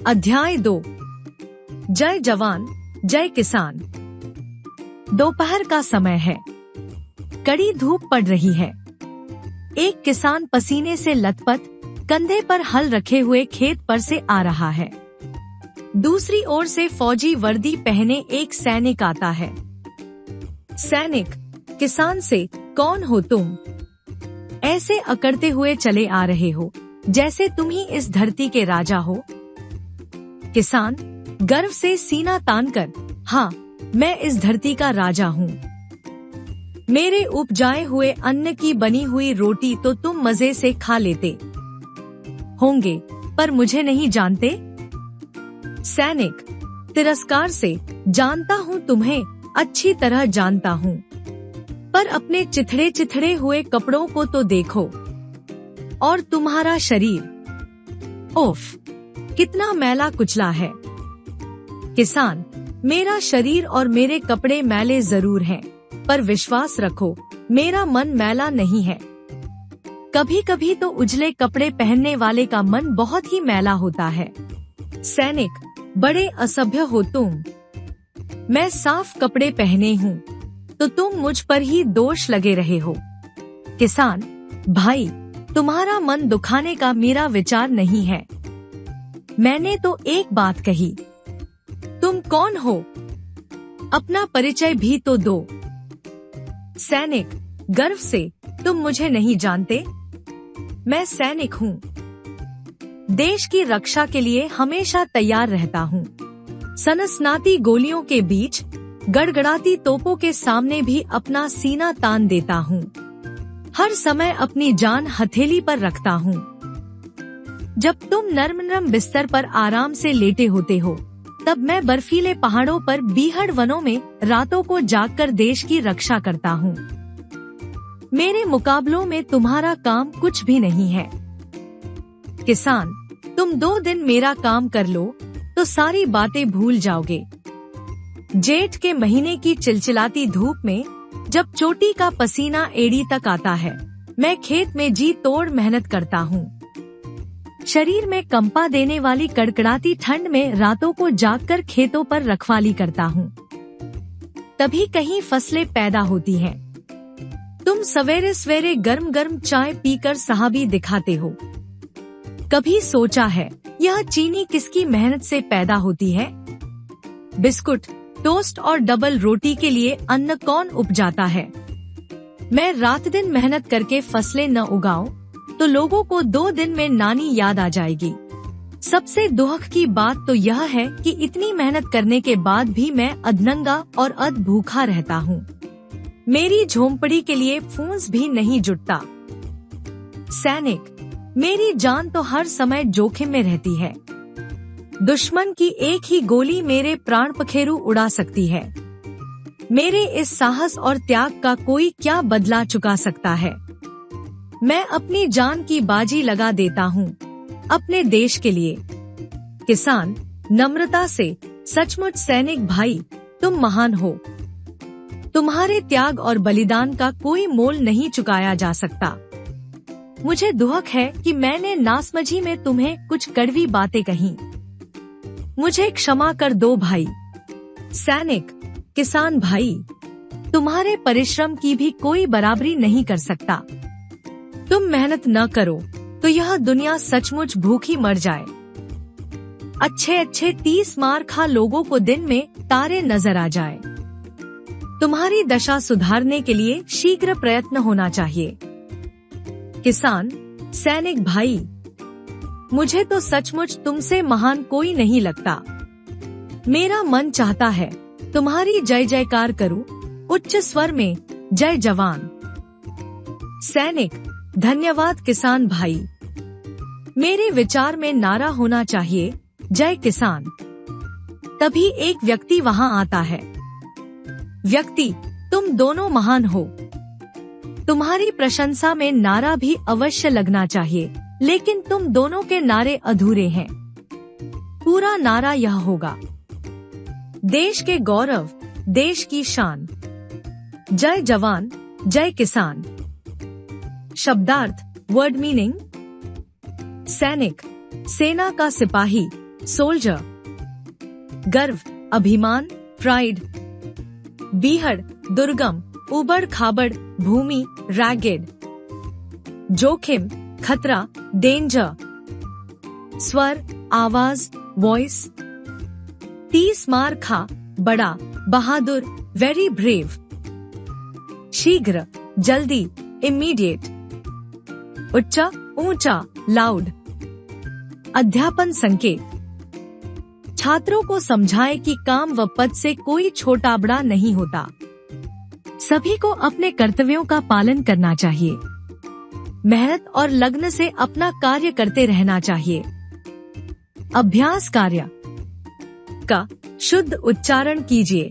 अध्याय 2। जय जवान जय किसान। दोपहर का समय है। कड़ी धूप पड़ रही है। एक किसान पसीने से लथपथ कंधे पर हल रखे हुए खेत पर से आ रहा है। दूसरी ओर से फौजी वर्दी पहने एक सैनिक आता है। सैनिक किसान से, कौन हो तुम? ऐसे अकड़ते हुए चले आ रहे हो जैसे तुम ही इस धरती के राजा हो। किसान गर्व से सीना तानकर, हाँ, मैं इस धरती का राजा हूँ। मेरे उपजाए हुए अन्न की बनी हुई रोटी तो तुम मजे से खा लेते होंगे, पर मुझे नहीं जानते। सैनिक तिरस्कार से, जानता हूँ तुम्हें, अच्छी तरह जानता हूँ, पर अपने चिथड़े चिथड़े हुए कपड़ों को तो देखो, और तुम्हारा शरीर, ओफ, कितना मैला कुचला है। किसान, मेरा शरीर और मेरे कपड़े मैले जरूर हैं, पर विश्वास रखो, मेरा मन मैला नहीं है। कभी कभी तो उजले कपड़े पहनने वाले का मन बहुत ही मैला होता है। सैनिक, बड़े असभ्य हो तुम। मैं साफ कपड़े पहने हूँ तो तुम मुझ पर ही दोष लगे रहे हो। किसान, भाई, तुम्हारा मन दुखाने का मेरा विचार नहीं है। मैंने तो एक बात कही। तुम कौन हो? अपना परिचय भी तो दो। सैनिक गर्व से, तुम मुझे नहीं जानते? मैं सैनिक हूँ। देश की रक्षा के लिए हमेशा तैयार रहता हूँ। सनसनाती गोलियों के बीच, गड़गड़ाती तोपों के सामने भी अपना सीना तान देता हूँ। हर समय अपनी जान हथेली पर रखता हूँ। जब तुम नर्म बिस्तर पर आराम से लेटे होते हो, तब मैं बर्फीले पहाड़ों पर बीहड़ वनों में रातों को जागकर देश की रक्षा करता हूँ। मेरे मुकाबलों में तुम्हारा काम कुछ भी नहीं है। किसान, तुम 2 दिन मेरा काम कर लो तो सारी बातें भूल जाओगे। जेठ के महीने की चिलचिलाती धूप में जब चोटी का पसीना एड़ी तक आता है, मैं खेत में जी तोड़ मेहनत करता हूँ। शरीर में कंपा देने वाली कड़कड़ाती ठंड में रातों को जागकर खेतों पर रखवाली करता हूँ। तभी कहीं फसलें पैदा होती हैं। तुम सवेरे सवेरे गर्म गर्म चाय पीकर साहबी दिखाते हो। कभी सोचा है यह चीनी किसकी मेहनत से पैदा होती है? बिस्कुट, टोस्ट और डबल रोटी के लिए अन्न कौन उपजाता है? मैं रात दिन मेहनत करके फसलें न उगाऊं तो लोगों को 2 दिन में नानी याद आ जाएगी। सबसे दुख की बात तो यह है कि इतनी मेहनत करने के बाद भी मैं अधनंगा और अध भूखा रहता हूँ। मेरी झोंपड़ी के लिए फूस भी नहीं जुटता। सैनिक, मेरी जान तो हर समय जोखिम में रहती है। दुश्मन की एक ही गोली मेरे प्राण पखेरु उड़ा सकती है। मेरे इस साहस और त्याग का कोई क्या बदला चुका सकता है? मैं अपनी जान की बाजी लगा देता हूँ अपने देश के लिए। किसान नम्रता से, सचमुच सैनिक भाई, तुम महान हो। तुम्हारे त्याग और बलिदान का कोई मोल नहीं चुकाया जा सकता। मुझे दुख है कि मैंने नासमझी में तुम्हें कुछ कड़वी बातें कही। मुझे क्षमा कर दो भाई। सैनिक, किसान भाई, तुम्हारे परिश्रम की भी कोई बराबरी नहीं कर सकता। तुम मेहनत न करो तो यह दुनिया सचमुच भूखी मर जाए। अच्छे 30 मार खा लोगों को दिन में तारे नजर आ जाए। तुम्हारी दशा सुधारने के लिए शीघ्र प्रयत्न होना चाहिए। किसान, सैनिक भाई, मुझे तो सचमुच तुमसे महान कोई नहीं लगता। मेरा मन चाहता है तुम्हारी जय जयकार करूं, उच्च स्वर में, जय जवान। सैनिक, धन्यवाद किसान भाई। मेरे विचार में नारा होना चाहिए, जय किसान। तभी एक व्यक्ति वहां आता है। व्यक्ति, तुम दोनों महान हो। तुम्हारी प्रशंसा में नारा भी अवश्य लगना चाहिए, लेकिन तुम दोनों के नारे अधूरे हैं। पूरा नारा यह होगा, देश के गौरव, देश की शान, जय जवान जय किसान। शब्दार्थ, वर्ड मीनिंग। सैनिक, सेना का सिपाही, सोल्जर, गर्व, अभिमान, प्राइड। बीहड़, दुर्गम, उबड़ खाबड़, भूमि, रैगेड। जोखिम, खतरा, डेंजर। स्वर, आवाज, वॉइस। 30 मार खा, बड़ा, बहादुर, वेरी ब्रेव। शीघ्र, जल्दी, इमीडिएट। उच्चा, ऊंचा, लाउड। अध्यापन संकेत, छात्रों को समझाएं कि काम व पद से कोई छोटा बड़ा नहीं होता। सभी को अपने कर्तव्यों का पालन करना चाहिए। मेहनत और लगन से अपना कार्य करते रहना चाहिए। अभ्यास कार्य का शुद्ध उच्चारण कीजिए।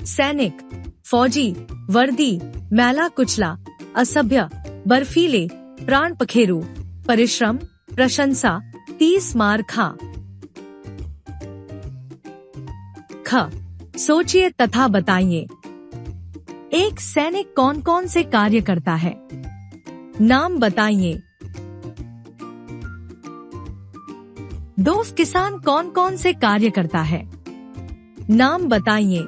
सैनिक, फौजी, वर्दी, मैला कुचला, असभ्य, बर्फीले, प्राण पखेरु, परिश्रम, प्रशंसा, 30 मार खा। ख, सोचिए तथा बताइए। एक सैनिक कौन कौन से कार्य करता है? नाम बताइए। 2 किसान कौन कौन से कार्य करता है? नाम बताइए।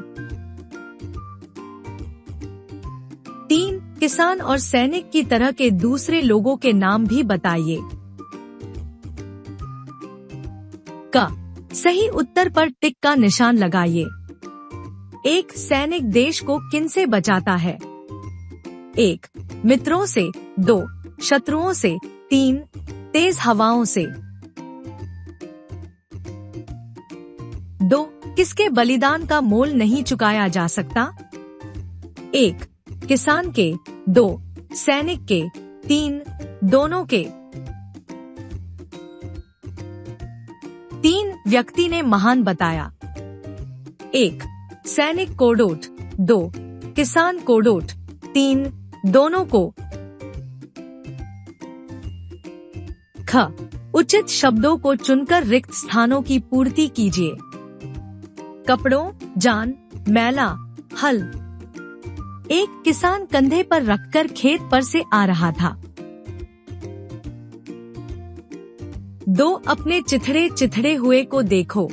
3 किसान और सैनिक की तरह के दूसरे लोगों के नाम भी बताइए। का सही उत्तर पर टिक का निशान लगाइए। एक सैनिक देश को किनसे बचाता है? 1 मित्रों से, 2 शत्रुओं से, 3 तेज हवाओं से। 2 किसके बलिदान का मोल नहीं चुकाया जा सकता? 1 किसान के, 2 सैनिक के, 3 दोनों के। 3 व्यक्ति ने महान बताया। 1 सैनिक को डोट, 2 किसान को डोट, 3 दोनों को। ख उचित शब्दों को चुनकर रिक्त स्थानों की पूर्ति कीजिए। कपड़ों, जान, मैला, हल। एक किसान कंधे पर रखकर खेत पर से आ रहा था। 2 अपने चिथड़े चिथड़े हुए को देखो।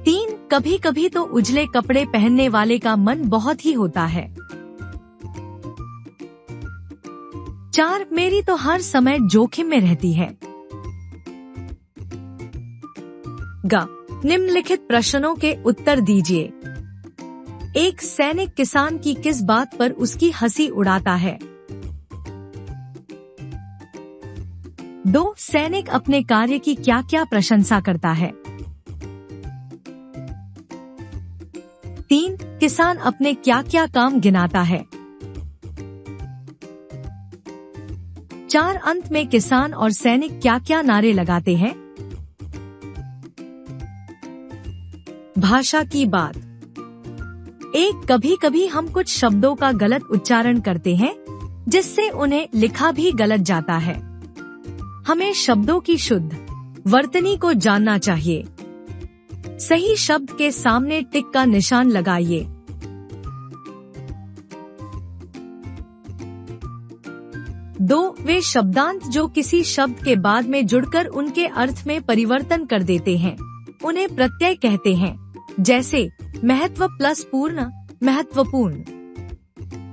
3 कभी कभी तो उजले कपड़े पहनने वाले का मन बहुत ही होता है। 4 मेरी तो हर समय जोखिम में रहती है। ग निम्नलिखित प्रश्नों के उत्तर दीजिए। एक सैनिक किसान की किस बात पर उसकी हंसी उड़ाता है? 2 सैनिक अपने कार्य की क्या क्या प्रशंसा करता है? 3 किसान अपने क्या क्या काम गिनाता है? 4 अंत में किसान और सैनिक क्या क्या नारे लगाते हैं? भाषा की बात। 1 कभी कभी हम कुछ शब्दों का गलत उच्चारण करते हैं, जिससे उन्हें लिखा भी गलत जाता है। हमें शब्दों की शुद्ध वर्तनी को जानना चाहिए। सही शब्द के सामने टिक का निशान लगाइए। दो वे शब्दांत जो किसी शब्द के बाद में जुड़कर उनके अर्थ में परिवर्तन कर देते हैं, उन्हें प्रत्यय कहते हैं। जैसे महत्व प्लस पूर्ण, महत्वपूर्ण।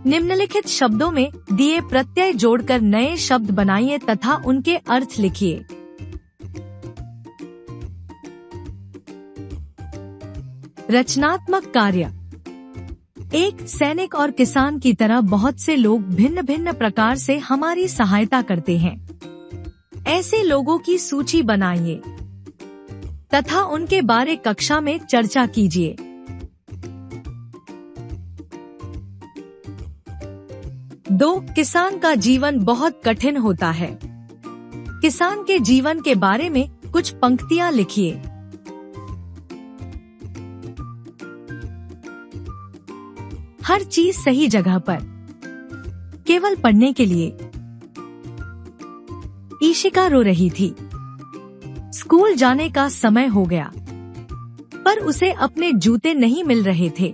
निम्नलिखित शब्दों में दिए प्रत्यय जोड़कर नए शब्द बनाइए तथा उनके अर्थ लिखिए। रचनात्मक कार्य। एक सैनिक और किसान की तरह बहुत से लोग भिन्न भिन्न प्रकार से हमारी सहायता करते हैं। ऐसे लोगों की सूची बनाइए तथा उनके बारे कक्षा में चर्चा कीजिए। दो किसान का जीवन बहुत कठिन होता है। किसान के जीवन के बारे में कुछ पंक्तियां लिखिए। हर चीज सही जगह पर, केवल पढ़ने के लिए। ईशिका रो रही थी। स्कूल जाने का समय हो गया, पर उसे अपने जूते नहीं मिल रहे थे।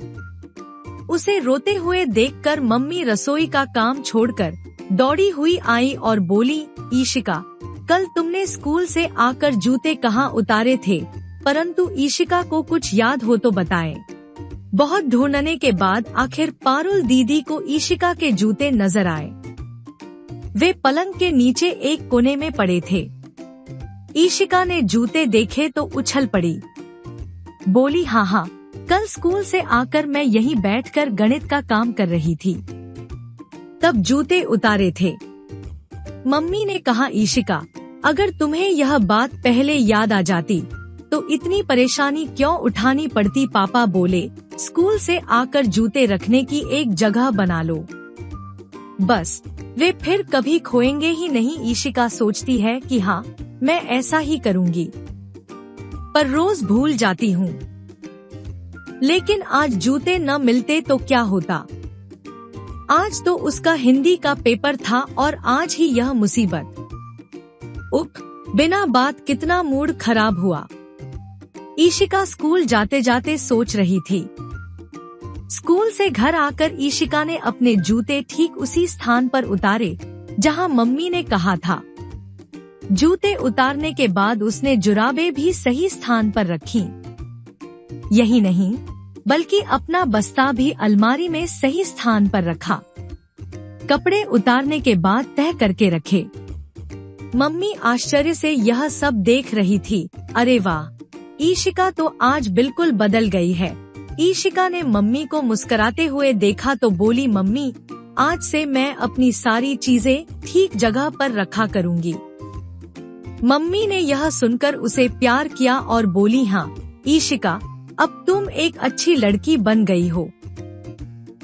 उसे रोते हुए देखकर मम्मी रसोई का काम छोड़कर दौड़ी हुई आई और बोली, ईशिका, कल तुमने स्कूल से आकर जूते कहाँ उतारे थे, परंतु ईशिका को कुछ याद हो तो बताए। बहुत ढूंढने के बाद आखिर पारुल दीदी को ईशिका के जूते नजर आए। वे पलंग के नीचे एक कोने में पड़े थे। ईशिका ने जूते देखे तो उछल पड़ी। बोली, हाँ, कल स्कूल से आकर मैं यहीं बैठकर गणित का काम कर रही थी, तब जूते उतारे थे। मम्मी ने कहा, ईशिका, अगर तुम्हें यह बात पहले याद आ जाती तो इतनी परेशानी क्यों उठानी पड़ती। पापा बोले, स्कूल से आकर जूते रखने की एक जगह बना लो, बस वे फिर कभी खोएंगे ही नहीं। ईशिका सोचती है कि हाँ, मैं ऐसा ही करूँगी, पर रोज भूल जाती हूँ। लेकिन आज जूते न मिलते तो क्या होता। आज तो उसका हिंदी का पेपर था और आज ही यह मुसीबत। बिना बात कितना मूड खराब हुआ। ईशिका स्कूल जाते जाते सोच रही थी। स्कूल से घर आकर ईशिका ने अपने जूते ठीक उसी स्थान पर उतारे जहां मम्मी ने कहा था। जूते उतारने के बाद उसने जुराबें भी सही स्थान पर रखी। यही नहीं, बल्कि अपना बस्ता भी अलमारी में सही स्थान पर रखा। कपड़े उतारने के बाद तह करके रखे। मम्मी आश्चर्य से यह सब देख रही थी। अरे वाह, ईशिका तो आज बिल्कुल बदल गई है। ईशिका ने मम्मी को मुस्कुराते हुए देखा तो बोली, मम्मी, आज से मैं अपनी सारी चीजें ठीक जगह पर रखा करूँगी। मम्मी ने यह सुनकर उसे प्यार किया और बोली, हाँ ईशिका, अब तुम एक अच्छी लड़की बन गई हो।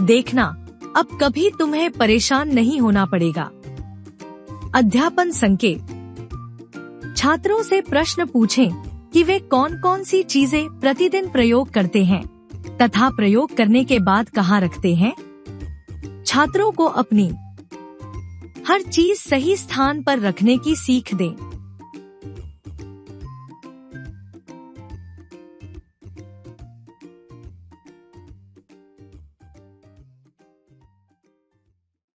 देखना, अब कभी तुम्हें परेशान नहीं होना पड़ेगा। अध्यापन संकेत। छात्रों से प्रश्न पूछें कि वे कौन कौन सी चीजें प्रतिदिन प्रयोग करते हैं तथा प्रयोग करने के बाद कहाँ रखते हैं। छात्रों को अपनी हर चीज सही स्थान पर रखने की सीख दें।